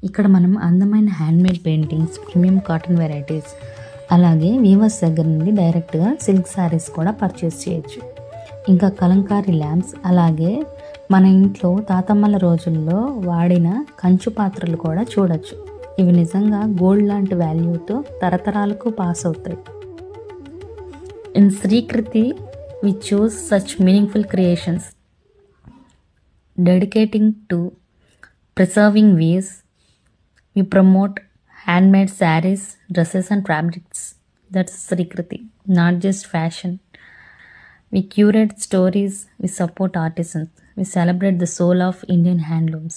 ఇక్కడ మనం అందమైన handmade paintings, premium cotton varieties, అలాగే వీవర్స్ దగ్గర నుండి డైరెక్ట్గా సిల్క్ శారీస్ కూడా పర్చేస్ చేయొచ్చు. ఇంకా కలంకారీ ల్యాంప్స్, అలాగే మన ఇంట్లో తాతమ్మల రోజుల్లో వాడిన కంచు పాత్రలు కూడా చూడొచ్చు. ఇవి నిజంగా గోల్డ్ లాంటి వాల్యూతో తరతరాలకు పాస్ అవుతాయి. In Srikriti we choose such meaningful creations, dedicating to preserving ways. We promote handmade sarees, dresses and fabrics. That's Srikriti, not just fashion. We curate stories, we support artisans, we celebrate the soul of Indian handlooms.